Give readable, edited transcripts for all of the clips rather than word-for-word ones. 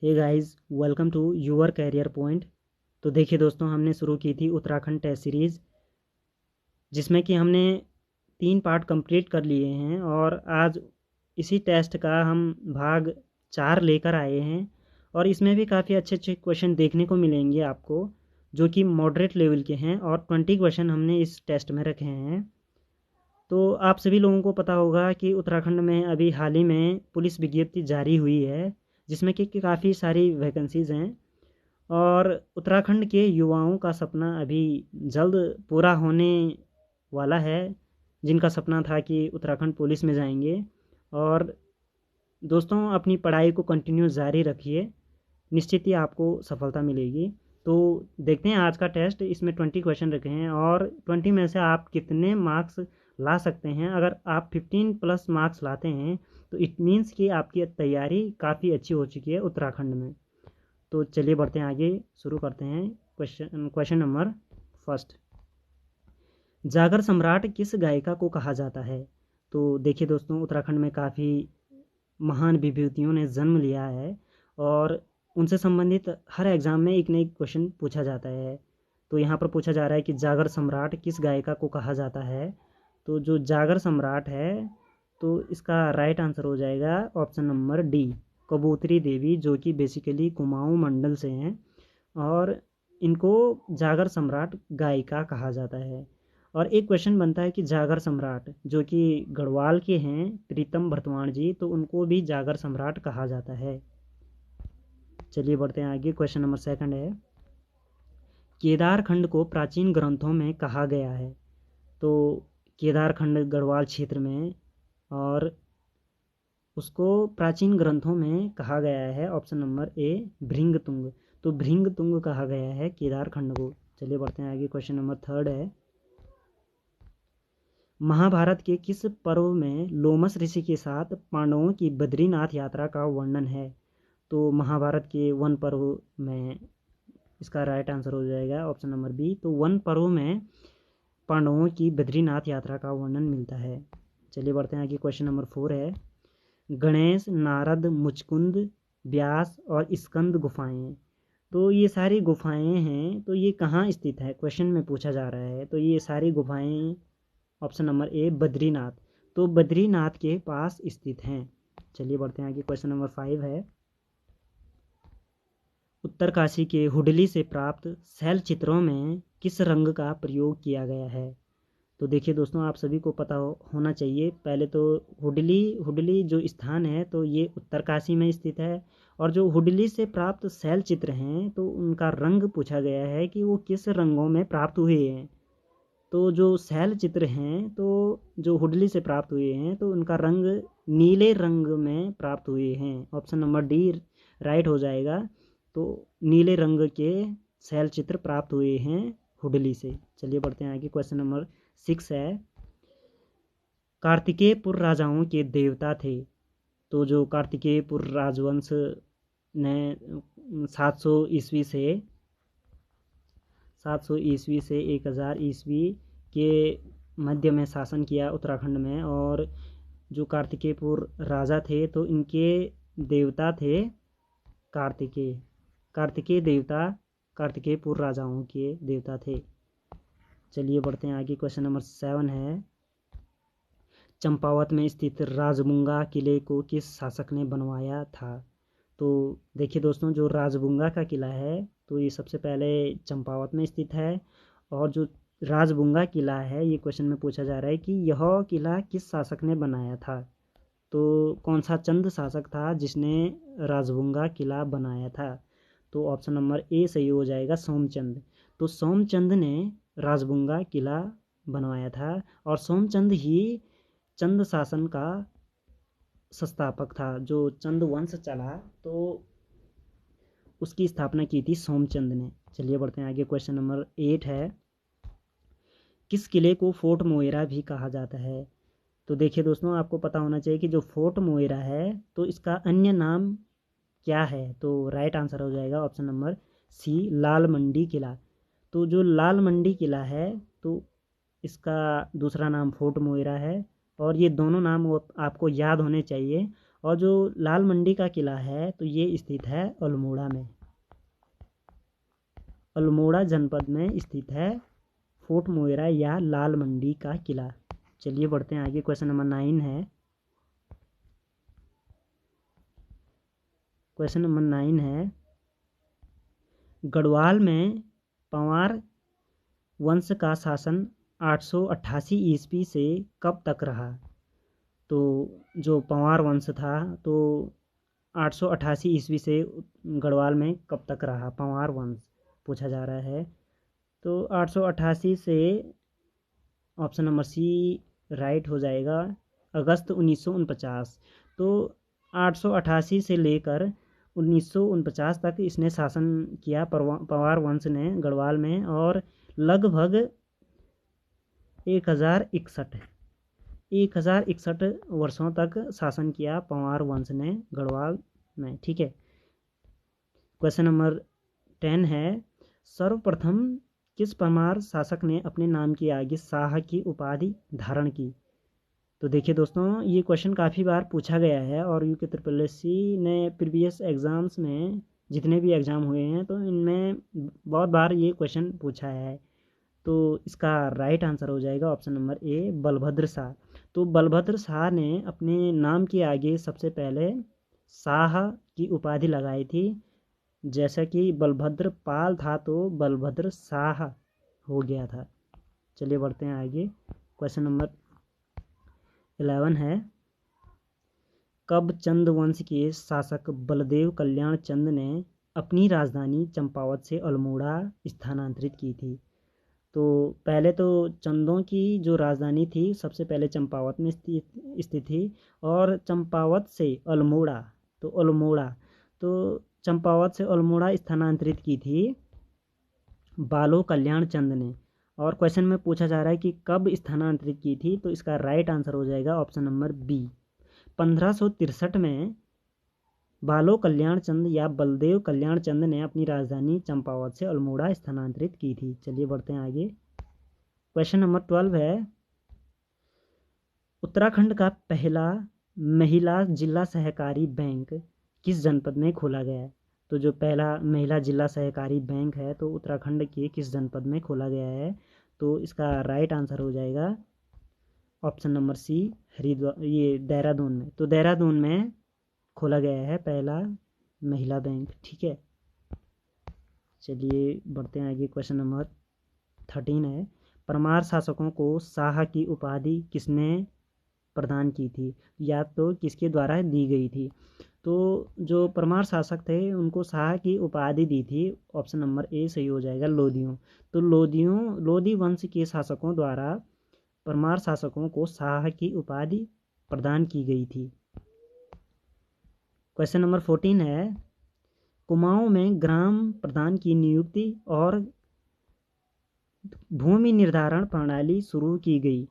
Hey guys, welcome to your Career Point. तो देखिए दोस्तों, हमने शुरू की थी उत्तराखंड टेस्ट सीरीज़, जिसमें कि हमने 3 पार्ट कंप्लीट कर लिए हैं और आज इसी टेस्ट का हम भाग 4 लेकर आए हैं। और इसमें भी काफ़ी अच्छे अच्छे क्वेश्चन देखने को मिलेंगे आपको, जो कि मॉडरेट लेवल के हैं और 20 क्वेश्चन हमने इस टेस्ट में रखे हैं। तो आप सभी लोगों को पता होगा कि उत्तराखंड में अभी हाल ही में पुलिस विज्ञप्ति जारी हुई है, जिसमें कि काफ़ी सारी वैकेंसीज़ हैं। और उत्तराखंड के युवाओं का सपना अभी जल्द पूरा होने वाला है, जिनका सपना था कि उत्तराखंड पुलिस में जाएंगे। और दोस्तों, अपनी पढ़ाई को कंटिन्यू जारी रखिए, निश्चित ही आपको सफलता मिलेगी। तो देखते हैं आज का टेस्ट। इसमें 20 क्वेश्चन रखे हैं और 20 में से आप कितने मार्क्स ला सकते हैं। अगर आप 15 प्लस मार्क्स लाते हैं तो इट मीन्स कि आपकी तैयारी काफ़ी अच्छी हो चुकी है उत्तराखंड में। तो चलिए बढ़ते हैं आगे, शुरू करते हैं। क्वेश्चन नंबर फर्स्ट, जागर सम्राट किस गायिका को कहा जाता है। तो देखिए दोस्तों, उत्तराखंड में काफ़ी महान विभूतियों ने जन्म लिया है और उनसे संबंधित हर एग्ज़ाम में एक न एक क्वेश्चन पूछा जाता है। तो यहाँ पर पूछा जा रहा है कि जागर सम्राट किस गायिका को कहा जाता है। तो जो जागर सम्राट है, तो इसका राइट आंसर हो जाएगा ऑप्शन नंबर डी, कबूतरी देवी, जो कि बेसिकली कुमाऊं मंडल से हैं और इनको जागर सम्राट गायिका कहा जाता है। और एक क्वेश्चन बनता है कि जागर सम्राट जो कि गढ़वाल के हैं, प्रीतम भरतवाण जी, तो उनको भी जागर सम्राट कहा जाता है। चलिए बढ़ते हैं आगे। क्वेश्चन नंबर सेकंड है, केदारखंड को प्राचीन ग्रंथों में कहा गया है। तो केदारखंड गढ़वाल क्षेत्र में, और उसको प्राचीन ग्रंथों में कहा गया है ऑप्शन नंबर ए, भृंगतुंग। तो भृंगतुंग कहा गया है केदारखंड को। चलिए बढ़ते हैं आगे। क्वेश्चन नंबर थर्ड है, महाभारत के किस पर्व में लोमस ऋषि के साथ पांडवों की बद्रीनाथ यात्रा का वर्णन है। तो महाभारत के वन पर्व में इसका राइट आंसर हो जाएगा ऑप्शन नंबर बी। तो वन पर्व में पांडवों की बद्रीनाथ यात्रा का वर्णन मिलता है। चलिए बढ़ते हैं आगे। क्वेश्चन नंबर 4 है, गणेश, नारद, मुचकुंद, व्यास और स्कंद गुफाएं, तो ये सारी गुफाएं हैं, तो ये कहाँ स्थित है, क्वेश्चन में पूछा जा रहा है। तो ये सारी गुफाएं ऑप्शन नंबर ए, बद्रीनाथ, तो बद्रीनाथ के पास स्थित हैं। चलिए बढ़ते हैं आगे। क्वेश्चन नंबर 5 है, उत्तरकाशी के हुडली से प्राप्त शैल चित्रों में किस रंग का प्रयोग किया गया है। तो देखिए दोस्तों, आप सभी को पता होना चाहिए। पहले तो हुडली हुडली जो स्थान है, तो ये उत्तरकाशी में स्थित है। और जो हुडली से प्राप्त शैल चित्र हैं, तो उनका रंग पूछा गया है कि वो किस रंगों में प्राप्त हुए हैं। तो जो शैल चित्र हैं, तो जो हुडली से प्राप्त हुए हैं, तो उनका रंग नीले रंग में प्राप्त हुए हैं। ऑप्शन नंबर डी राइट हो जाएगा। तो नीले रंग के शैल चित्र प्राप्त हुए हैं हुडली से। चलिए बढ़ते हैं आगे। क्वेश्चन नंबर 6 है, कार्तिकेयपुर राजाओं के देवता थे। तो जो कार्तिकेयपुर राजवंश ने 700 ईस्वी से 1000 ईस्वी के मध्य में शासन किया उत्तराखंड में। और जो कार्तिकेयपुर राजा थे, तो इनके देवता थे कार्तिकेय। कार्तिकेय देवता कार्तिकेयपुर राजाओं के देवता थे। चलिए बढ़ते हैं आगे। क्वेश्चन नंबर 7 है, चंपावत में स्थित राजबुंगा किले को किस शासक ने बनवाया था। तो देखिए दोस्तों, जो राजबुंगा का किला है, तो ये सबसे पहले चंपावत में स्थित है। और जो राजबुंगा किला है, ये क्वेश्चन में पूछा जा रहा है कि यह किला किस शासक ने बनाया था। तो कौन सा चंद शासक था जिसने राजबुंगा किला बनाया था। तो ऑप्शन नंबर ए सही हो जाएगा, सोमचंद। तो सोमचंद ने राजबुंगा किला बनवाया था। और सोमचंद ही चंद शासन का संस्थापक था। जो चंद वंश चला, तो उसकी स्थापना की थी सोमचंद ने। चलिए बढ़ते हैं आगे। क्वेश्चन नंबर 8 है, किस किले को फोर्ट मोएरा भी कहा जाता है। तो देखिए दोस्तों, आपको पता होना चाहिए कि जो फोर्ट मोएरा है, तो इसका अन्य नाम क्या है। तो राइट आंसर हो जाएगा ऑप्शन नंबर सी, लाल मंडी किला। तो जो लाल मंडी किला है, तो इसका दूसरा नाम फोर्ट मोएरा है। और ये दोनों नाम आपको याद होने चाहिए। और जो लाल मंडी का किला है तो ये स्थित है अल्मोड़ा में, अल्मोड़ा जनपद में स्थित है फोर्ट मोइरा या लाल मंडी का किला। चलिए बढ़ते हैं आगे। क्वेश्चन नंबर 9 है, क्वेश्चन नंबर 9 है, गढ़वाल में पंवार वंश का शासन 888 ईस्वी से कब तक रहा? तो जो पंवार वंश था तो 888 ईस्वी से गढ़वाल में कब तक रहा पंवार वंश, पूछा जा रहा है। तो 888 से ऑप्शन नंबर सी राइट हो जाएगा, अगस्त 1949। तो 888 से लेकर 1949 तक इसने शासन किया पंवार वंश ने गढ़वाल में, और लगभग 1061 वर्षों तक शासन किया पंवार वंश ने गढ़वाल में। ठीक है। क्वेश्चन नंबर 10 है, सर्वप्रथम किस परमार शासक ने अपने नाम के आगे शाह की उपाधि धारण की? तो देखिए दोस्तों, ये क्वेश्चन काफ़ी बार पूछा गया है और यूके ट्रिपल ने प्रीवियस एग्ज़ाम्स में जितने भी एग्ज़ाम हुए हैं तो इनमें बहुत बार ये क्वेश्चन पूछा है। तो इसका राइट आंसर हो जाएगा option number A, Balbhadra Shah. तो बलभद्र शाह ने अपने नाम के आगे सबसे पहले शाह की उपाधि लगाई थी। जैसा कि बलभद्र पाल था तो बलभद्र शाह हो गया था। चलिए बढ़ते हैं आगे। क्वेश्चन नंबर 11 है, कब चंद वंश के शासक बलदेव कल्याण चंद ने अपनी राजधानी चंपावत से अल्मोड़ा स्थानांतरित की थी? तो पहले तो चंदों की जो राजधानी थी सबसे पहले चंपावत में स्थित थी, और चंपावत से अल्मोड़ा, तो चंपावत से अल्मोड़ा स्थानांतरित की थी बालो कल्याण चंद ने। और क्वेश्चन में पूछा जा रहा है कि कब स्थानांतरित की थी, तो इसका राइट आंसर हो जाएगा ऑप्शन नंबर बी, 1563 में बालो कल्याण चंद या बलदेव कल्याण चंद ने अपनी राजधानी चंपावत से अल्मोड़ा स्थानांतरित की थी। चलिए बढ़ते हैं आगे। क्वेश्चन नंबर 12 है, उत्तराखंड का पहला महिला जिला सहकारी बैंक किस जनपद में खोला गया है? तो जो पहला महिला जिला सहकारी बैंक है तो उत्तराखंड के किस जनपद में खोला गया है? तो इसका राइट आंसर हो जाएगा ऑप्शन नंबर सी, हरिद्वार, ये देहरादून में। तो देहरादून में खोला गया है पहला महिला बैंक। ठीक है। चलिए बढ़ते हैं आगे। क्वेश्चन नंबर 13 है, परमार शासकों को शाह की उपाधि किसने प्रदान की थी या तो किसके द्वारा दी गई थी? तो जो परमार शासक थे उनको शाह की उपाधि दी थी, ऑप्शन नंबर ए सही हो जाएगा, लोदियों। तो लोदी वंश के शासकों द्वारा परमार शासकों को शाह की उपाधि प्रदान की गई थी। क्वेश्चन नंबर 14 है, कुमाऊं में ग्राम प्रधान की नियुक्ति और भूमि निर्धारण प्रणाली शुरू की गई।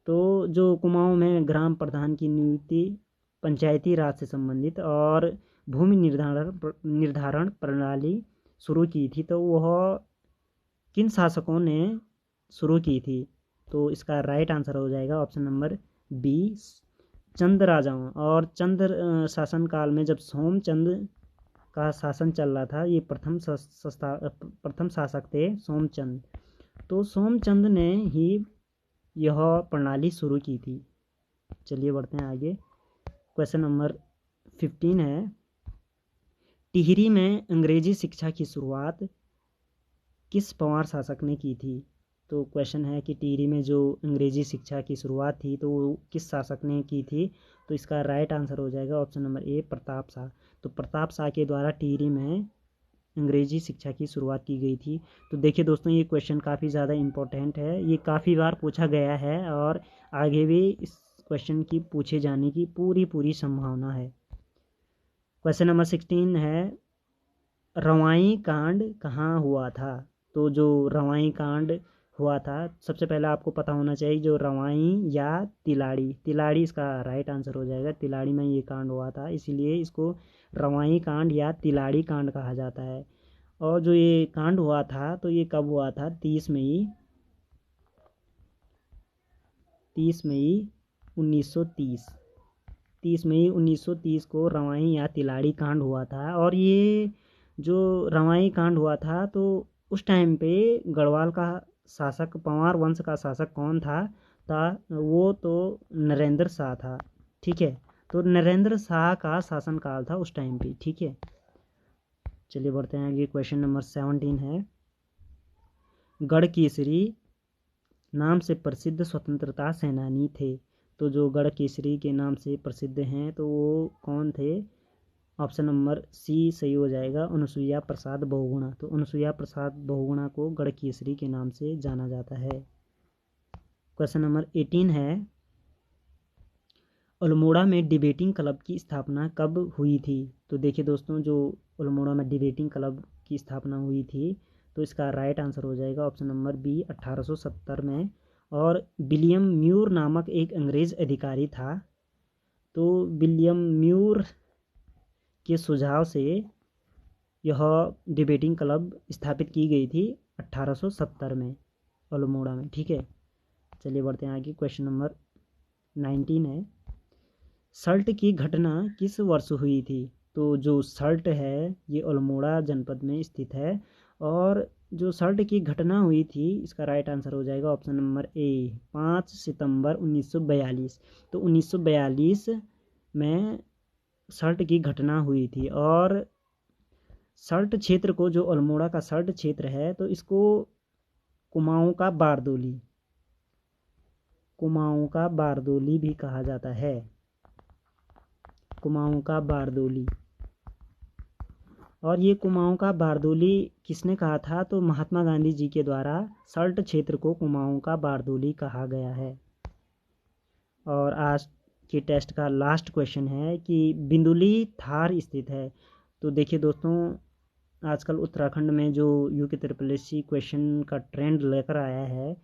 तो जो कुमाऊं में ग्राम प्रधान की नियुक्ति पंचायती राज से संबंधित और भूमि निर्धारण प्रणाली शुरू की थी, तो वह किन शासकों ने शुरू की थी? तो इसका राइट आंसर हो जाएगा ऑप्शन नंबर बी, चंद राजाओं। और चंद शासन काल में जब सोमचंद का शासन चल रहा था, ये प्रथम शासक थे सोमचंद। तो सोमचंद ने ही यह प्रणाली शुरू की थी। चलिए बढ़ते हैं आगे। क्वेश्चन नंबर 15 है, टिहरी में अंग्रेजी शिक्षा की शुरुआत किस पंवार शासक ने की थी? तो क्वेश्चन है कि टिहरी में जो अंग्रेजी शिक्षा की शुरुआत थी तो वो किस शासक ने की थी? तो इसका राइट आंसर हो जाएगा ऑप्शन नंबर ए, प्रताप शाह। तो प्रताप शाह के द्वारा टिहरी में अंग्रेजी शिक्षा की शुरुआत की गई थी। तो देखिए दोस्तों, ये क्वेश्चन काफ़ी ज़्यादा इम्पोर्टेंट है, ये काफ़ी बार पूछा गया है और आगे भी इस क्वेश्चन की पूछे जाने की पूरी संभावना है। क्वेश्चन नंबर 16 है, रवाई कांड कहाँ हुआ था? तो जो रवाई कांड हुआ था, सबसे पहले आपको पता होना चाहिए जो रवाई या तिलाड़ी इसका राइट आंसर हो जाएगा। तिलाड़ी में ये कांड हुआ था, इसीलिए इसको रवाई कांड या तिलाड़ी कांड कहा जाता है। और जो ये कांड हुआ था तो ये कब हुआ था? 30 मई 1930 30 मई 1930 को रवाई या तिलाड़ी कांड हुआ था। और ये जो रवाई कांड हुआ था तो उस टाइम पे गढ़वाल का शासक, पंवार वंश का शासक कौन था वो तो नरेंद्र शाह था। ठीक है, तो नरेंद्र शाह का शासनकाल था उस टाइम पे। ठीक है, चलिए बढ़ते हैं आगे। क्वेश्चन नंबर 17 है, गढ़ केसरी नाम से प्रसिद्ध स्वतंत्रता सेनानी थे। तो जो गढ़ केसरी के नाम से प्रसिद्ध हैं तो वो कौन थे? ऑप्शन नंबर सी सही हो जाएगा, अनुसुईया प्रसाद बहुगुणा। तो अनुसुईया प्रसाद बहुगुणा को गढ़ केसरी के नाम से जाना जाता है। क्वेश्चन नंबर 18 है, अल्मोड़ा में डिबेटिंग क्लब की स्थापना कब हुई थी? तो देखिए दोस्तों, जो अल्मोड़ा में डिबेटिंग क्लब की स्थापना हुई थी तो इसका राइट आंसर हो जाएगा ऑप्शन नंबर बी, 1870 में। और विलियम म्यूर नामक एक अंग्रेज अधिकारी था। तो विलियम म्यूर के सुझाव से यह डिबेटिंग क्लब स्थापित की गई थी 1870 में अल्मोड़ा में। ठीक है, चलिए बढ़ते हैं आगे। क्वेश्चन नंबर 19 है, सल्ट की घटना किस वर्ष हुई थी? तो जो सल्ट है ये अल्मोड़ा जनपद में स्थित है। और जो सल्ट की घटना हुई थी इसका राइट आंसर हो जाएगा ऑप्शन नंबर ए, 5 सितंबर 1942। तो 1942 में सल्ट की घटना हुई थी। और सल्ट क्षेत्र को, जो अल्मोड़ा का सल्ट क्षेत्र है तो इसको कुमाऊं का बारदोली, कुमाऊं का बारदोली भी कहा जाता है, कुमाऊं का बारदोली। और ये कुमाऊं का बारदोली किसने कहा था? तो महात्मा गांधी जी के द्वारा सल्ट क्षेत्र को कुमाऊं का बारदोली कहा गया है। और आज के टेस्ट का लास्ट क्वेश्चन है कि बिंदुली थार स्थित है। तो देखिए दोस्तों, आजकल उत्तराखंड में जो यूके त्रिपल क्वेश्चन का ट्रेंड लेकर आया है,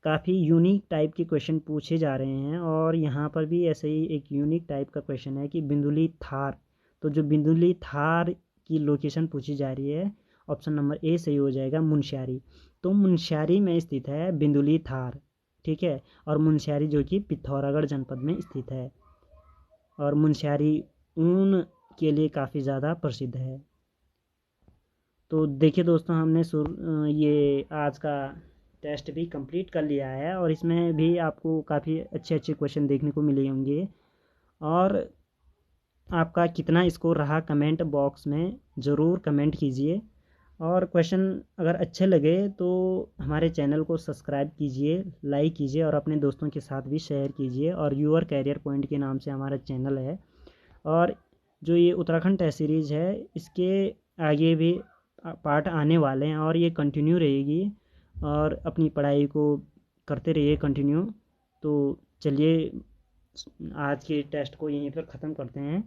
काफ़ी यूनिक टाइप के क्वेश्चन पूछे जा रहे हैं। और यहाँ पर भी ऐसे ही एक यूनिक टाइप का क्वेश्चन है कि बिंदुली थार। तो जो बिंदुली थार की लोकेशन पूछी जा रही है, ऑप्शन नंबर ए सही हो जाएगा, मुनस्यारी। तो मुनस्यारी में स्थित है बिंदुली थार। ठीक है, और मुनस्यारी जो कि पिथौरागढ़ जनपद में स्थित है। और मुनस्यारी ऊन के लिए काफ़ी ज़्यादा प्रसिद्ध है। तो देखिए दोस्तों, हमने ये आज का टेस्ट भी कंप्लीट कर लिया है। और इसमें भी आपको काफ़ी अच्छे अच्छे क्वेश्चन देखने को मिले होंगे। और आपका कितना स्कोर रहा कमेंट बॉक्स में ज़रूर कमेंट कीजिए। और क्वेश्चन अगर अच्छे लगे तो हमारे चैनल को सब्सक्राइब कीजिए, लाइक कीजिए और अपने दोस्तों के साथ भी शेयर कीजिए। और यूअर कैरियर पॉइंट के नाम से हमारा चैनल है। और जो ये उत्तराखंड टेस्ट सीरीज़ है इसके आगे भी पार्ट आने वाले हैं और ये कंटिन्यू रहेगी। और अपनी पढ़ाई को करते रहिए कंटिन्यू। तो चलिए आज के टेस्ट को यहीं पर ख़त्म करते हैं।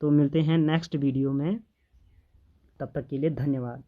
तो मिलते हैं नेक्स्ट वीडियो में, तब तक के लिए धन्यवाद।